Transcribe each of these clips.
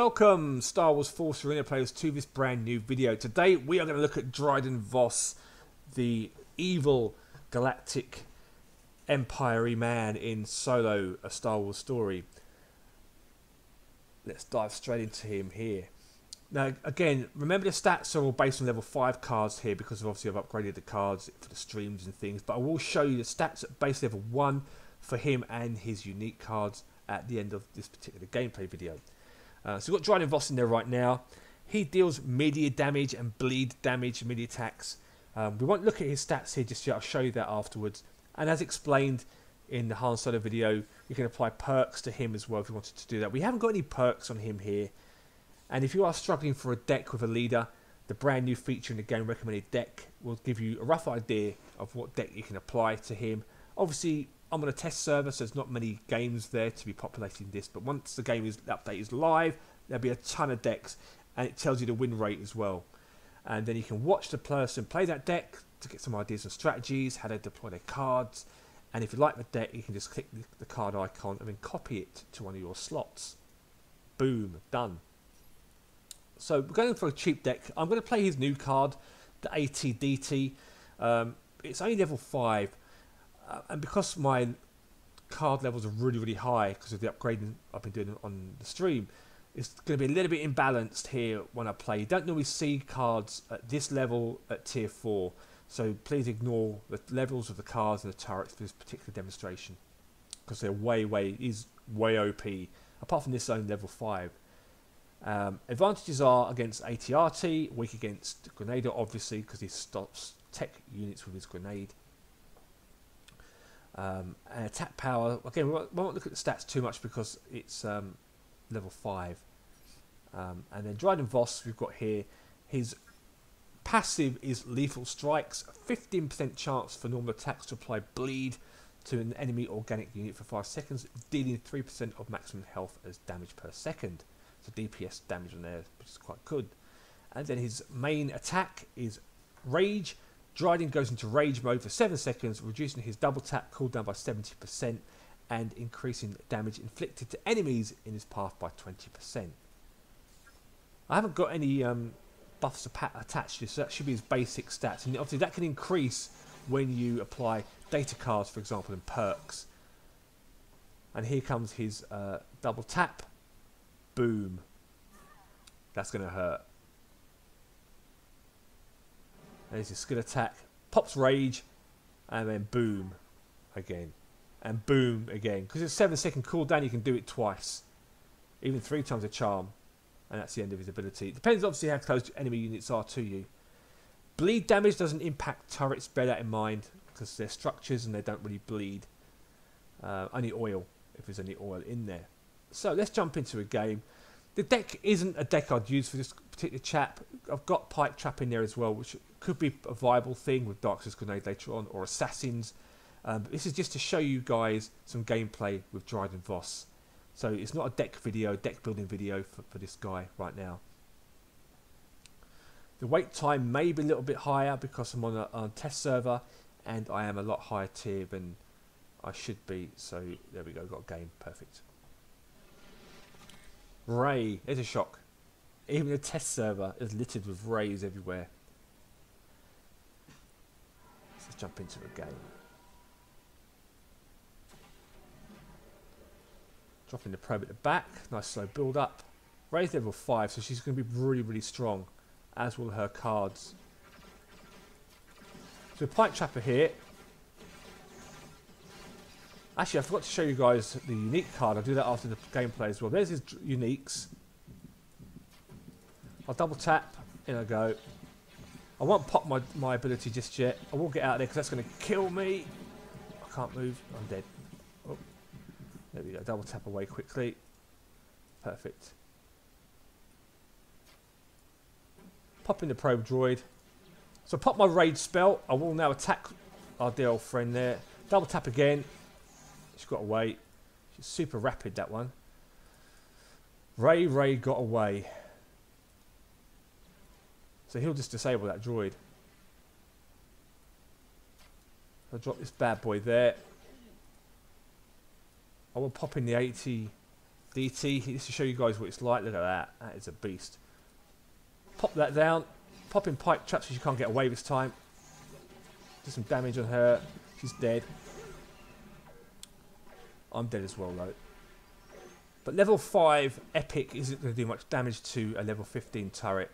Welcome, Star Wars Force Arena players, to this brand new video. Today we are going to look at Dryden Vos, the evil galactic empire-y man in Solo, a Star Wars story. Let's dive straight into him here. Now again, remember the stats are all based on level 5 cards here because obviously I've upgraded the cards for the streams and things, but I will show you the stats at base level 1 for him and his unique cards at the end of this particular gameplay video. So we've got Dryden Vos in there right now. He deals media damage and bleed damage, media attacks. We won't look at his stats here just yet, I'll show you that afterwards. And as explained in the Han Solo video, you can apply perks to him as well if you wanted to do that. We haven't got any perks on him here. And if you are struggling for a deck with a leader, the brand new feature in the game, recommended deck, will give you a rough idea of what deck you can apply to him. Obviously, I'm on a test server, so there's not many games there to be populating this, but once the update is live, there'll be a ton of decks, and it tells you the win rate as well. And then you can watch the person play that deck to get some ideas and strategies, how they deploy their cards, and if you like the deck, you can just click the card icon and then copy it to one of your slots. Boom, done. So we're going for a cheap deck. I'm going to play his new card, the AT-DT. It's only level 5. And because my card levels are really high because of the upgrading I've been doing on the stream, it's going to be a little bit imbalanced here when I play. You don't normally see cards at this level at tier 4, so please ignore the levels of the cards and the turrets for this particular demonstration because they're way OP, apart from this only level 5. Advantages are against AT-RT, weak against Grenader obviously because he stops tech units with his grenade. And attack power, again we won't look at the stats too much because it's level 5. And then Dryden Vos, we've got here, his passive is lethal strikes, 15% chance for normal attacks to apply bleed to an enemy organic unit for 5 seconds, dealing 3% of maximum health as damage per second. So DPS damage on there, which is quite good. And then his main attack is rage. Dryden goes into rage mode for 7 seconds, reducing his double tap cooldown by 70% and increasing damage inflicted to enemies in his path by 20%. I haven't got any buffs attached to this, so that should be his basic stats. And obviously that can increase when you apply data cards, for example, and perks. And here comes his double tap. Boom. That's going to hurt. There's his skill attack, pops rage, and then boom again, and boom again. Because it's a 7-second cooldown, you can do it twice, even 3 times a charm, and that's the end of his ability. It depends obviously how close enemy units are to you. Bleed damage doesn't impact turrets, bear that in mind, because they're structures and they don't really bleed. Only oil, if there's any oil in there. So let's jump into a game. The deck isn't a deck I'd use for this particular chap. I've got Pipe Trap in there as well, which could be a viable thing with Darkseid's Grenade later on, or Assassins. But this is just to show you guys some gameplay with Dryden Vos. So it's not a deck video, deck building video for this guy right now. The wait time may be a little bit higher because I'm on a test server and I am a lot higher tier than I should be. So there we go, got a game, perfect. Ray, there's a shock. Even the test server is littered with rays everywhere. Let's jump into a game. Dropping the probe at the back, nice slow build up. Ray's level 5, so she's going to be really strong, as will her cards. So Pipe Trapper here. Actually, I forgot to show you guys the unique card. I'll do that after the gameplay as well. There's his uniques. I'll double tap. In I go. I won't pop my ability just yet. I will get out of there because that's going to kill me. I can't move. I'm dead. Oh. There we go. Double tap away quickly. Perfect. Pop in the probe droid. So pop my rage spell. I will now attack our dear old friend there. Double tap again. She's got away. She's super rapid, that one. Ray got away. So he'll just disable that droid. I'll drop this bad boy there. I will pop in the 80 DT, just to show you guys what it's like. Look at that. That is a beast. Pop that down. Pop in pike traps so she can't get away this time. Do some damage on her. She's dead. I'm dead as well though. But level 5 epic isn't going to do much damage to a level 15 turret.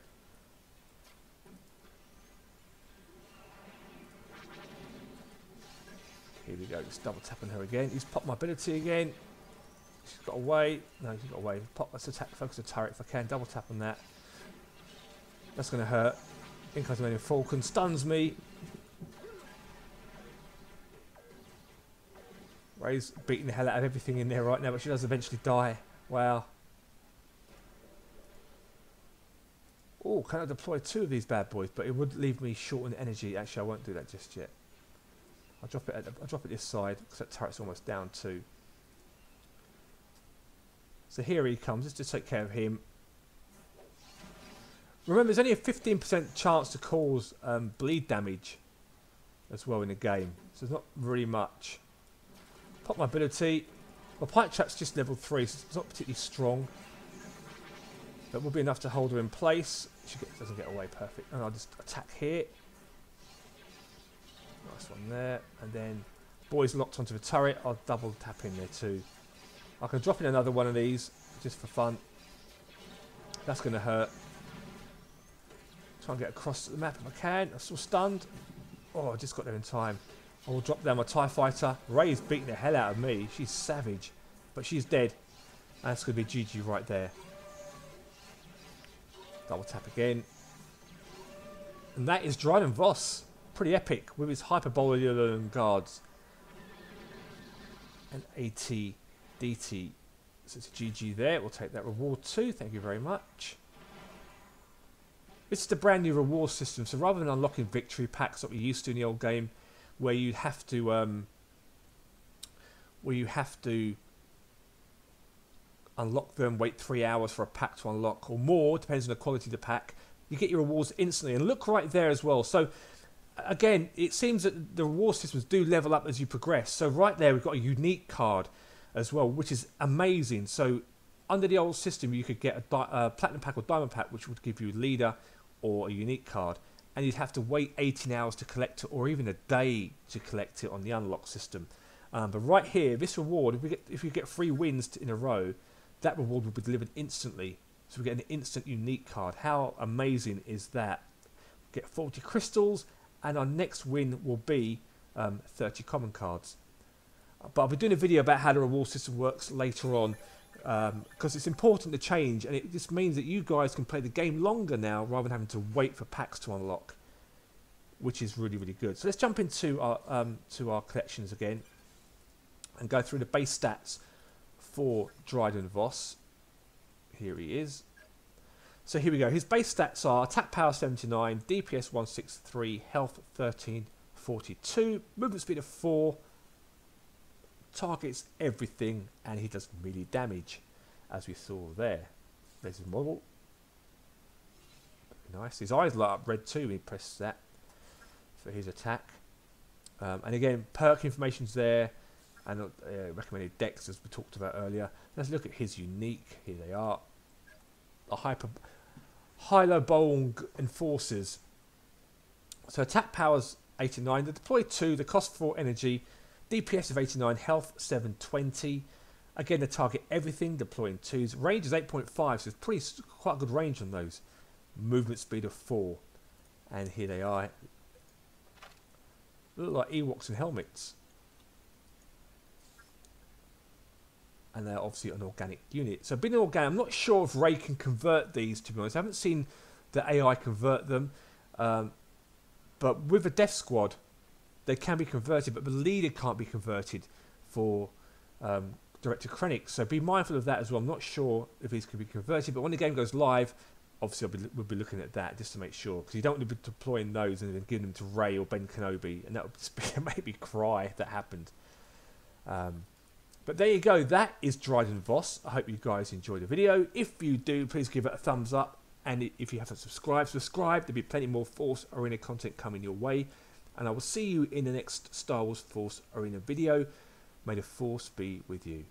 Here we go. Just double tapping her again. He's popped my ability again. She's got away. No, she's got away. Pop. Let's attack. Focus the turret if I can. Double tap on that. That's going to hurt. Incarnating Falcon stuns me. Ray's beating the hell out of everything in there right now, but she does eventually die. Wow. Oh, can I deploy 2 of these bad boys? But it would leave me short on energy. Actually, I won't do that just yet. I'll drop it this side because that turret's almost down too. So here he comes. Let's just take care of him. Remember, there's only a 15% chance to cause bleed damage as well in the game, so it's not really much. Pop my ability. My pike trap's just level 3, so it's not particularly strong. That will be enough to hold her in place. She doesn't get away perfect. And I'll just attack here. Nice one there. And then boys locked onto the turret. I'll double tap in there too. I can drop in another one of these just for fun. That's going to hurt. Try and get across the map if I can. I'm still stunned. Oh, I just got there in time. I will drop down my TIE fighter. Ray's beating the hell out of me. She's savage. But she's dead. And that's going to be GG right there. Double tap again. And that is Dryden Vos. Pretty epic with his Hyperborean guards. And AT, DT. So it's a GG there. We'll take that reward too. Thank you very much. This is the brand new reward system. So rather than unlocking victory packs that we used to in the old game, where you have to unlock them, wait 3 hours for a pack to unlock or more, depends on the quality of the pack, you get your rewards instantly. And look right there as well. So again, it seems that the reward systems do level up as you progress. So right there we've got a unique card as well, which is amazing. So under the old system you could get a platinum pack or diamond pack, which would give you leader or a unique card, and you'd have to wait 18 hours to collect it, or even a day to collect it on the unlock system. But right here, this reward, if you get 3 wins in a row, that reward will be delivered instantly. So we get an instant unique card. How amazing is that? Get 40 crystals, and our next win will be 30 common cards. But I'll be doing a video about how the reward system works later on, because it's important to change, and it just means that you guys can play the game longer now rather than having to wait for packs to unlock, which is really, really good. So let's jump into our collections again and go through the base stats for Dryden Vos. Here he is. So here we go. His base stats are attack power 79, DPS 163, health 1342, movement speed of 4, targets everything, and he does melee damage, as we saw there. There's his model. Nice. His eyes light up red too when he presses that for his attack. And again, perk information's there, and recommended decks as we talked about earlier. Let's look at his unique. Here they are. The Hylobon Enforcers. So attack power's 89. The deploy 2. The cost 4 energy. DPS of 89, health 720. Again, they target everything, deploying 2s. Range is 8.5, so it's quite a good range on those. Movement speed of 4. And here they are. Look like Ewoks and helmets. And they're obviously an organic unit. So being an organic, I'm not sure if Ray can convert these, to be honest. I haven't seen the AI convert them. But with the Death Squad, they can be converted, but the leader can't be converted for Director Krennic. So be mindful of that as well. I'm not sure if these can be converted, but when the game goes live, obviously we'll be looking at that just to make sure, because you don't want to be deploying those and then giving them to Rey or Ben Kenobi, and that would make me cry if that happened. But there you go. That is Dryden Vos. I hope you guys enjoyed the video. If you do, please give it a thumbs up, and if you haven't subscribed, subscribe. There'll be plenty more Force Arena content coming your way. And I will see you in the next Star Wars Force Arena video. May the force be with you.